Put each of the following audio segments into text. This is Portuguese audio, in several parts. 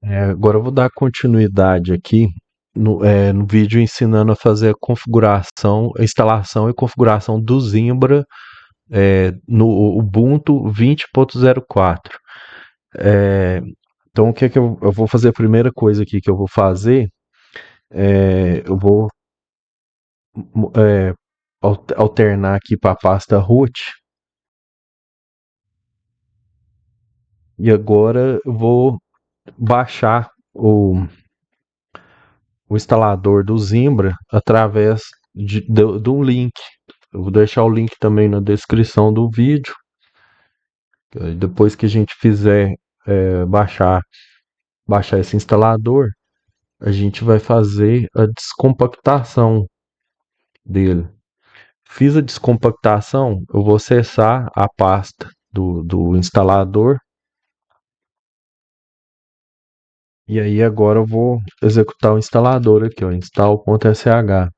Agora eu vou dar continuidade aqui no vídeo ensinando a fazer a configuração, a instalação e configuração do Zimbra no Ubuntu 20.04. É, então, o que é que eu vou fazer? A primeira coisa aqui que eu vou fazer, eu vou é, alternar aqui para a pasta root e agora eu vou baixar o instalador do Zimbra através de um link. Eu vou deixar o link também na descrição do vídeo. Depois que a gente fizer baixar esse instalador, a gente vai fazer a descompactação dele. Fiz a descompactação, eu vou acessar a pasta do instalador. E aí agora eu vou executar o instalador aqui, ó, install.sh.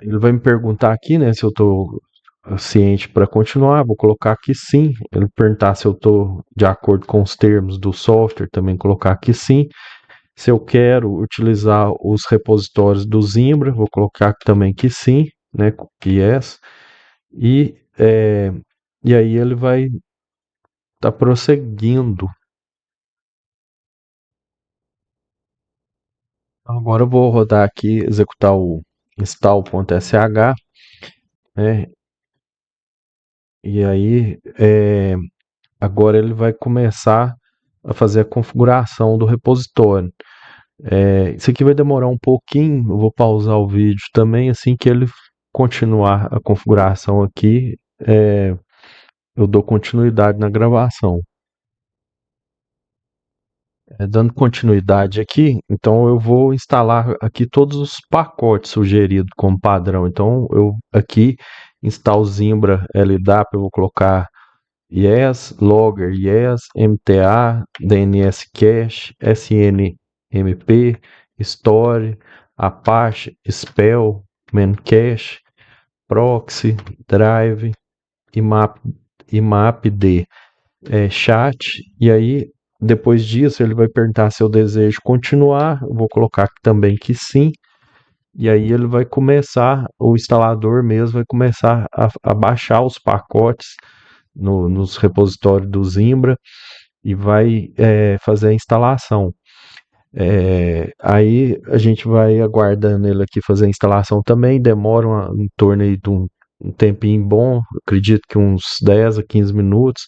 Ele vai me perguntar aqui, né, se eu estou ciente para continuar. Vou colocar aqui sim. Ele perguntar se eu estou de acordo com os termos do software, também colocar aqui sim. Se eu quero utilizar os repositórios do Zimbra, vou colocar aqui também que sim, né, que yes. E, é, e aí ele vai estar prosseguindo. Agora eu vou rodar aqui, executar o install.sh, né? E aí agora ele vai começar a fazer a configuração do repositório. Isso aqui vai demorar um pouquinho, eu vou pausar o vídeo também, assim que ele continuar a configuração aqui, eu dou continuidade na gravação. Dando continuidade aqui, então eu vou instalar aqui todos os pacotes sugeridos como padrão. Então eu aqui instalo Zimbra LDAP, eu vou colocar Yes, Logger Yes, MTA, DNS Cache, SNMP, Store, Apache, Spell, Memcache, Proxy, Drive, IMAP-D, Chat. E aí, depois disso, ele vai perguntar se eu desejo continuar. Eu vou colocar aqui também que sim. E aí ele vai começar, o instalador mesmo vai começar a baixar os pacotes nos repositórios do Zimbra e vai fazer a instalação. Aí a gente vai aguardando ele aqui fazer a instalação também, demora em torno aí de um tempinho bom, acredito que uns 10 a 15 minutos,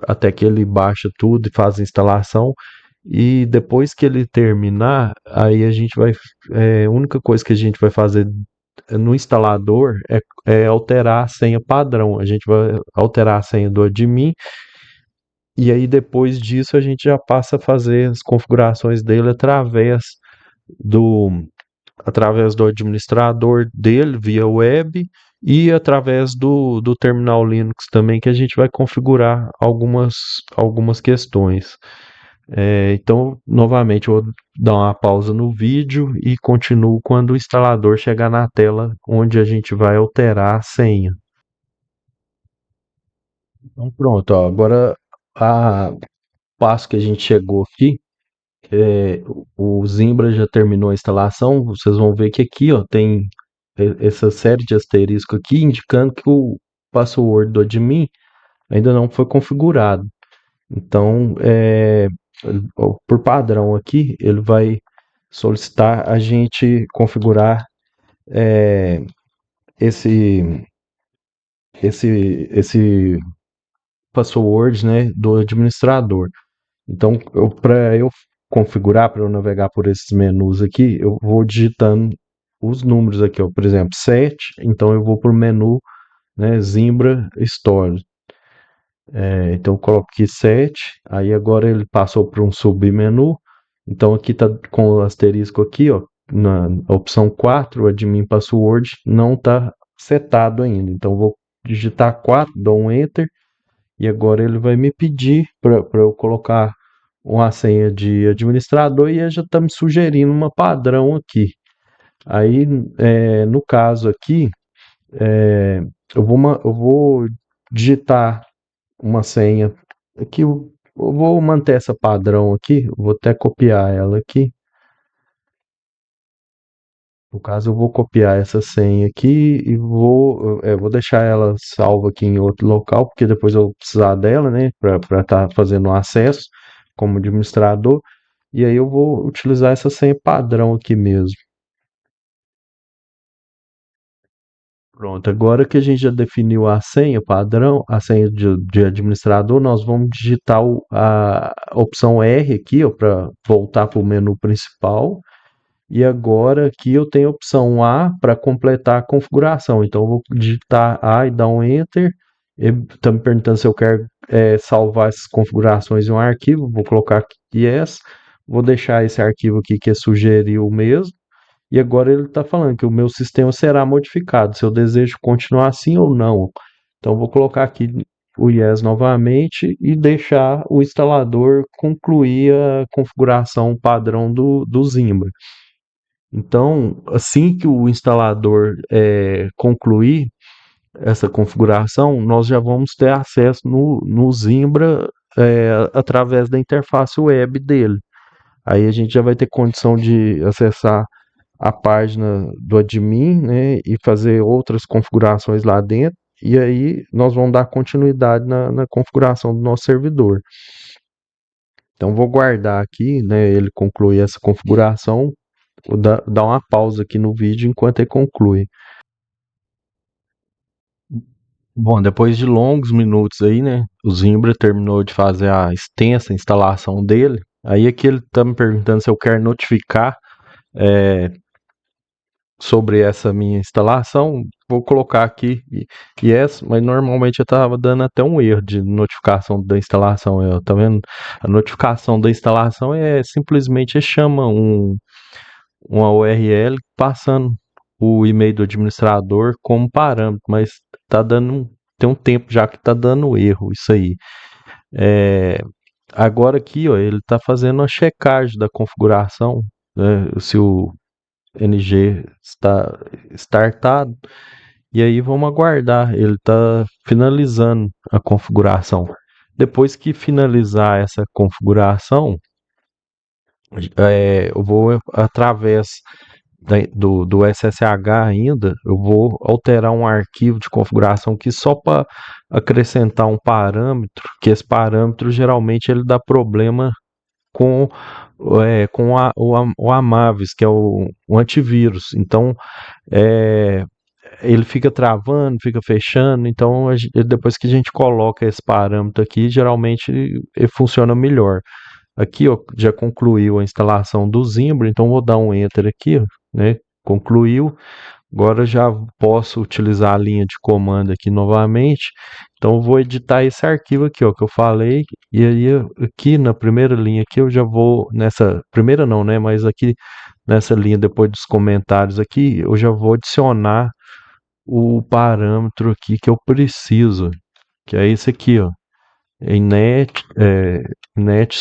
até que ele baixa tudo e faz a instalação. E depois que ele terminar, aí a gente vai. A única coisa que a gente vai fazer no instalador é alterar a senha padrão. A gente vai alterar a senha do admin e aí depois disso a gente já passa a fazer as configurações dele do através do administrador dele via web e através do terminal Linux também, que a gente vai configurar algumas questões. Então, novamente, eu vou dar uma pausa no vídeo e continuo quando o instalador chegar na tela onde a gente vai alterar a senha. Então, pronto, ó, agora o passo que a gente chegou aqui, o Zimbra já terminou a instalação. Vocês vão ver que aqui, ó, tem essa série de asterisco aqui indicando que o password do admin ainda não foi configurado. Então, por padrão aqui, ele vai solicitar a gente configurar é, esse, esse password, né, do administrador. Então, para eu configurar, para eu navegar por esses menus aqui, eu vou digitando os números aqui, ó, por exemplo, 7. Então eu vou para o menu, né, Zimbra Store. Então eu coloco aqui 7. Aí agora ele passou para um submenu. Então aqui está com o asterisco aqui, ó, na opção 4, o admin password não está setado ainda. Então eu vou digitar 4, dou um enter e agora ele vai me pedir para eu colocar uma senha de administrador e ele já está me sugerindo uma padrão aqui. Aí, no caso aqui, é, eu vou digitar uma senha Aqui eu vou manter essa padrão aqui, vou até copiar ela aqui. No caso, eu vou copiar essa senha aqui e vou deixar ela salva aqui em outro local, porque depois eu vou precisar dela, né, para estar fazendo o acesso como administrador. E aí eu vou utilizar essa senha padrão aqui mesmo. Pronto, agora que a gente já definiu a senha padrão, a senha de administrador, nós vamos digitar a opção R aqui, para voltar para o menu principal. E agora aqui eu tenho a opção A para completar a configuração. Então eu vou digitar A e dar um Enter. Está me perguntando se eu quero salvar essas configurações em um arquivo. Vou colocar aqui Yes. Vou deixar esse arquivo aqui que sugeriu mesmo. E agora ele está falando que o meu sistema será modificado, se eu desejo continuar assim ou não. Então vou colocar aqui o Yes novamente e deixar o instalador concluir a configuração padrão do Zimbra. Então, assim que o instalador concluir essa configuração, nós já vamos ter acesso no Zimbra através da interface web dele. Aí a gente já vai ter condição de acessar a página do admin, né, e fazer outras configurações lá dentro. E aí nós vamos dar continuidade na configuração do nosso servidor. Então vou guardar aqui, né, ele concluir essa configuração, vou dar uma pausa aqui no vídeo enquanto ele conclui. Bom, depois de longos minutos aí, né, o Zimbra terminou de fazer a extensa instalação dele. Aí aqui ele está me perguntando se eu quero notificar é, sobre essa minha instalação. Vou colocar aqui yes, mas normalmente eu estava dando até um erro de notificação da instalação. Tá vendo? A notificação da instalação é simplesmente chama uma URL passando o e-mail do administrador como parâmetro, mas tá dando tem um tempo já que tá dando erro isso aí. É, agora aqui, ó, ele está fazendo a checagem da configuração, né, se o NG está startado. E aí vamos aguardar, ele está finalizando a configuração. Depois que finalizar essa configuração, eu vou através do SSH ainda, eu vou alterar um arquivo de configuração que só para acrescentar um parâmetro, que esse parâmetro geralmente ele dá problema com, o Amavis, que é o antivírus. Então, é, ele fica travando, fica fechando. Então, depois que a gente coloca esse parâmetro aqui, geralmente ele funciona melhor. Aqui, ó, já concluiu a instalação do Zimbra, então vou dar um Enter aqui, ó, né? Concluiu. Agora já posso utilizar a linha de comando aqui novamente. Então eu vou editar esse arquivo aqui, ó, que eu falei. E aí aqui na primeira linha aqui eu já vou nessa primeira não, né? Mas aqui nessa linha depois dos comentários aqui eu já vou adicionar o parâmetro aqui que eu preciso, que é esse aqui, ó, net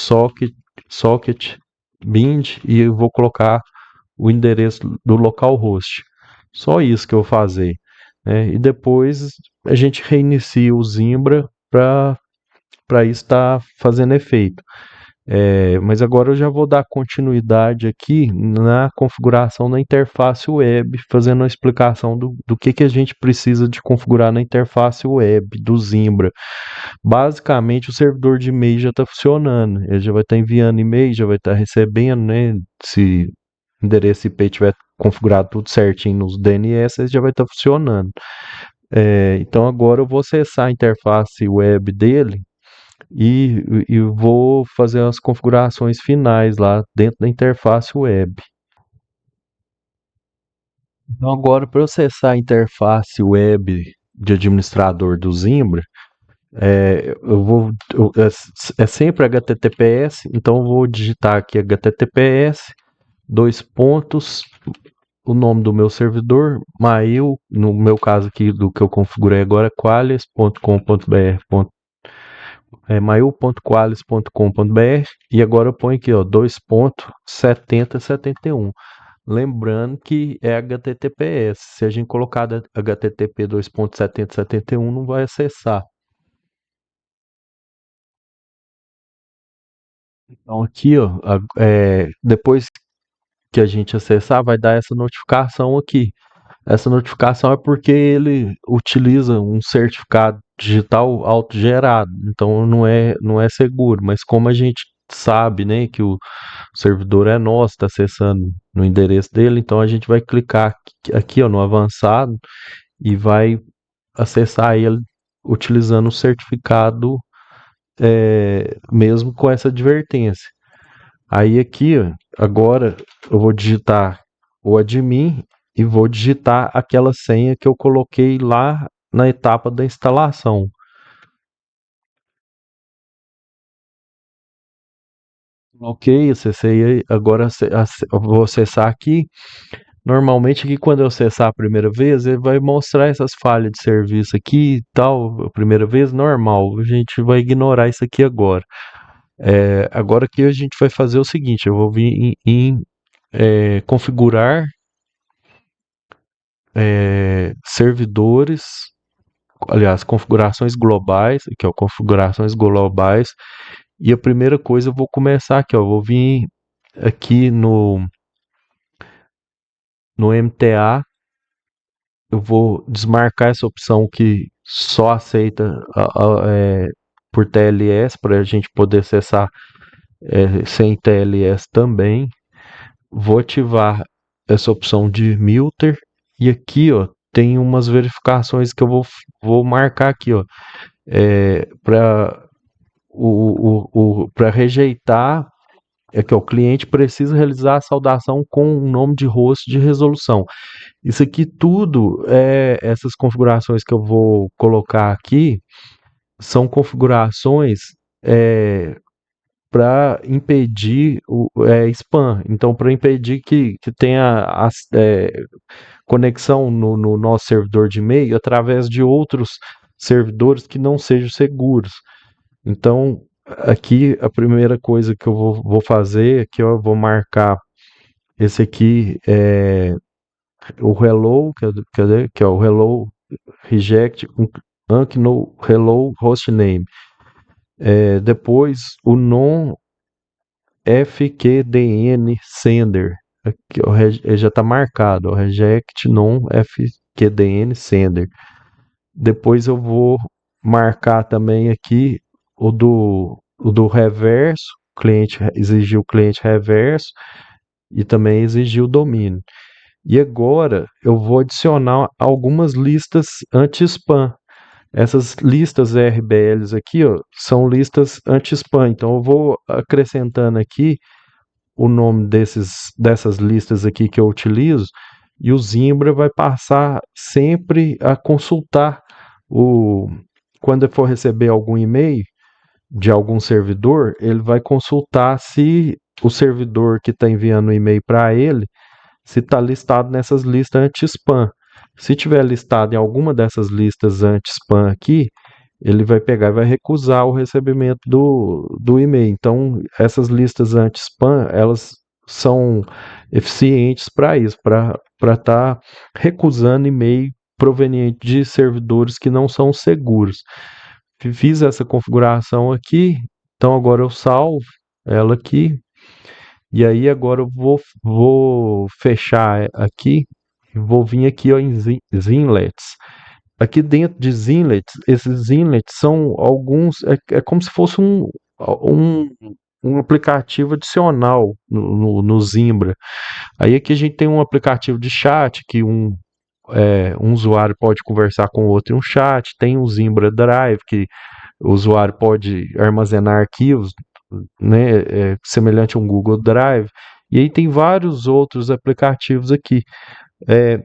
socket bind e eu vou colocar o endereço do localhost. Só isso que eu vou fazer, né? E depois a gente reinicia o Zimbra para isso estar fazendo efeito. Mas agora eu já vou dar continuidade aqui na configuração da interface web, fazendo a explicação do que a gente precisa de configurar na interface web do Zimbra. Basicamente, o servidor de e-mail já está funcionando, ele já vai estar enviando e-mail, já vai estar recebendo, né? Se o endereço IP tiver configurado tudo certinho nos DNS, ele já vai estar funcionando. Então agora eu vou acessar a interface web dele e vou fazer as configurações finais lá dentro da interface web. Então agora para acessar a interface web de administrador do Zimbra, é sempre HTTPS, então eu vou digitar aqui HTTPS, dois pontos, o nome do meu servidor, mail, no meu caso aqui do que eu configurei agora, qualias.com.br, mail.qualis.com.br, e agora eu ponho aqui, ó, 2.7071. Lembrando que é HTTPS. Se a gente colocar HTTP 2.7071, não vai acessar. Então aqui, ó, depois que a gente acessar, vai dar essa notificação aqui. Essa notificação é porque ele utiliza um certificado digital autogerado, então não é seguro, mas como a gente sabe, né, que o servidor é nosso, está acessando no endereço dele, então a gente vai clicar aqui, ó, no avançado e vai acessar ele utilizando o certificado, mesmo com essa advertência. Aí aqui, ó, agora eu vou digitar o admin e vou digitar aquela senha que eu coloquei lá na etapa da instalação. Ok, acessei aí. Agora eu vou acessar aqui. Normalmente aqui quando eu acessar a primeira vez, ele vai mostrar essas falhas de serviço aqui e tal. A primeira vez, normal. A gente vai ignorar isso aqui agora. Agora aqui a gente vai fazer o seguinte, eu vou vir em configurar servidores, aliás, configurações globais, aqui ó, configurações globais, e a primeira coisa eu vou começar aqui, ó, eu vou vir aqui no MTA, eu vou desmarcar essa opção que só aceita por TLS, para a gente poder acessar sem TLS também. Vou ativar essa opção de Milter, e aqui ó, tem umas verificações que eu vou marcar aqui, ó, para para rejeitar, é que ó, o cliente precisa realizar a saudação com o nome de host de resolução. Isso aqui tudo, essas configurações que eu vou colocar aqui, são configurações para impedir o spam. Então, para impedir que tenha conexão no nosso servidor de e-mail através de outros servidores que não sejam seguros. Então, aqui a primeira coisa que eu vou fazer aqui, eu vou marcar esse aqui, o hello, que é o hello reject unknown hello hostname. Depois o non fqdn sender. Aqui, ó, já está marcado, ó, reject non fqdn sender. Depois eu vou marcar também aqui o do reverso, cliente exigiu o cliente reverso e também exigiu o domínio. E agora eu vou adicionar algumas listas anti-spam. Essas listas RBLs aqui, ó, são listas anti-spam. Então eu vou acrescentando aqui o nome dessas listas aqui que eu utilizo, e o Zimbra vai passar sempre a consultar o quando for receber algum e-mail de algum servidor, ele vai consultar se o servidor que está enviando o e-mail para ele, se está listado nessas listas anti-spam. Se tiver listado em alguma dessas listas anti-spam aqui, ele vai pegar e vai recusar o recebimento do e-mail. Então, essas listas anti-spam, elas são eficientes para isso, para estar recusando e-mail proveniente de servidores que não são seguros. Fiz essa configuração aqui, então agora eu salvo ela aqui, e aí agora eu vou fechar aqui, vou vir aqui ó, em Zinlets. Aqui dentro de Zinlets, esses Zinlets são alguns, é como se fosse um, um aplicativo adicional no Zimbra. Aí aqui a gente tem um aplicativo de chat que um usuário pode conversar com o outro em um chat, tem o Zimbra Drive que o usuário pode armazenar arquivos, né, semelhante a um Google Drive. E aí tem vários outros aplicativos aqui. É,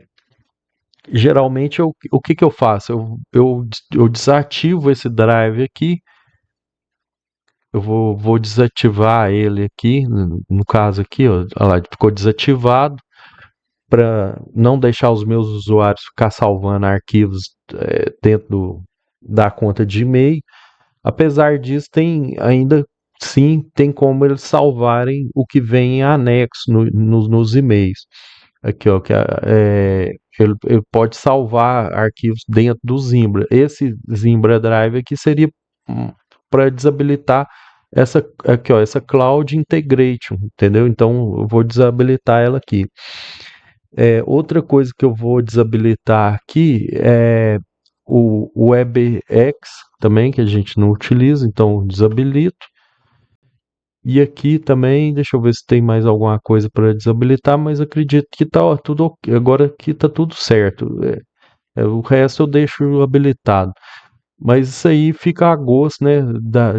Geralmente o que que eu faço? Eu desativo esse drive aqui, eu vou desativar ele aqui, no caso aqui, ó, olha lá, ficou desativado para não deixar os meus usuários ficar salvando arquivos dentro da conta de e-mail. Apesar disso, tem ainda sim tem como eles salvarem o que vem em anexo nos e-mails. Aqui, ó, ele pode salvar arquivos dentro do Zimbra. Esse Zimbra Drive aqui seria para desabilitar essa aqui, ó, essa Cloud Integration, entendeu? Então eu vou desabilitar ela aqui. Outra coisa que eu vou desabilitar aqui é o WebEx também, que a gente não utiliza, então desabilito. E aqui também, deixa eu ver se tem mais alguma coisa para desabilitar, mas acredito que tá ó, tudo ok. Agora aqui tá tudo certo. O resto eu deixo habilitado. Mas isso aí fica a gosto, né,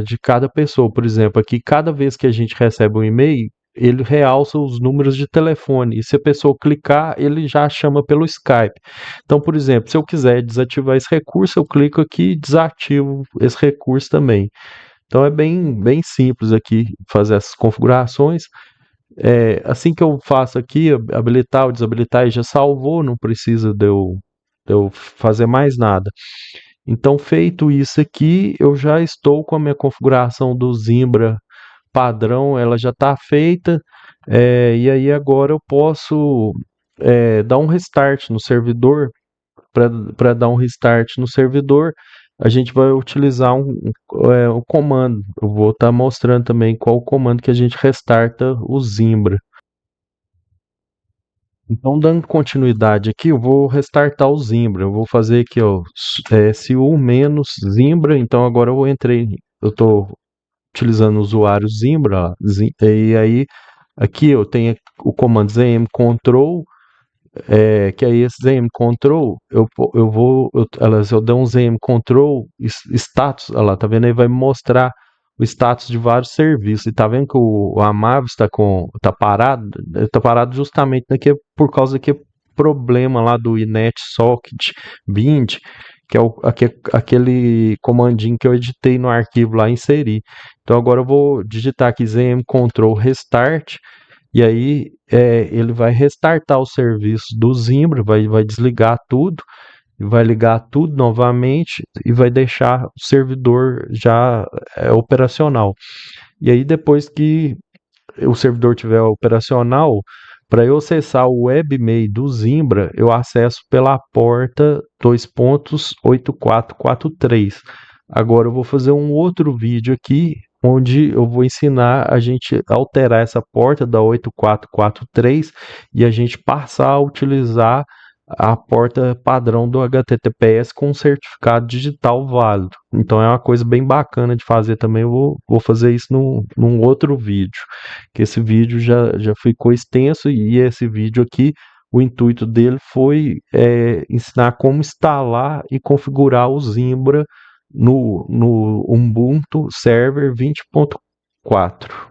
de cada pessoa. Por exemplo, aqui cada vez que a gente recebe um e-mail, ele realça os números de telefone. E se a pessoa clicar, ele já chama pelo Skype. Então, por exemplo, se eu quiser desativar esse recurso, eu clico aqui e desativo esse recurso também. Então é bem simples aqui fazer essas configurações. Assim que eu faço aqui, habilitar ou desabilitar, e já salvou, não precisa de eu fazer mais nada. Então, feito isso aqui, eu já estou com a minha configuração do Zimbra padrão, ela já está feita, e aí agora eu posso dar um restart no servidor. Para dar um restart no servidor, a gente vai utilizar um comando. Eu vou estar mostrando também qual o comando que a gente restarta o Zimbra. Então, dando continuidade aqui, eu vou restartar o Zimbra. Eu vou fazer aqui, ó, su menos Zimbra. Então, agora eu estou utilizando o usuário Zimbra, ó, e aí aqui eu tenho o comando zm control, que aí esse ZM Control, eu dou um ZM Control status, olha lá, tá vendo aí, vai me mostrar o status de vários serviços, e tá vendo que o Amavis tá parado? Ele tá parado justamente daqui, por causa que problema lá do inet socket bind, que é aquele comandinho que eu editei no arquivo lá e inseri. Então agora eu vou digitar aqui ZM Control Restart, e aí ele vai restartar o serviço do Zimbra, vai desligar tudo, vai ligar tudo novamente e vai deixar o servidor já operacional. E aí depois que o servidor tiver operacional, para eu acessar o webmail do Zimbra, eu acesso pela porta 2.8443. Agora eu vou fazer um outro vídeo aqui, onde eu vou ensinar a gente a alterar essa porta da 8443 e a gente passar a utilizar a porta padrão do HTTPS com certificado digital válido. Então é uma coisa bem bacana de fazer também. Eu vou fazer isso num outro vídeo, que esse vídeo já ficou extenso, e esse vídeo aqui, o intuito dele foi ensinar como instalar e configurar o Zimbra no Ubuntu Server 20.4.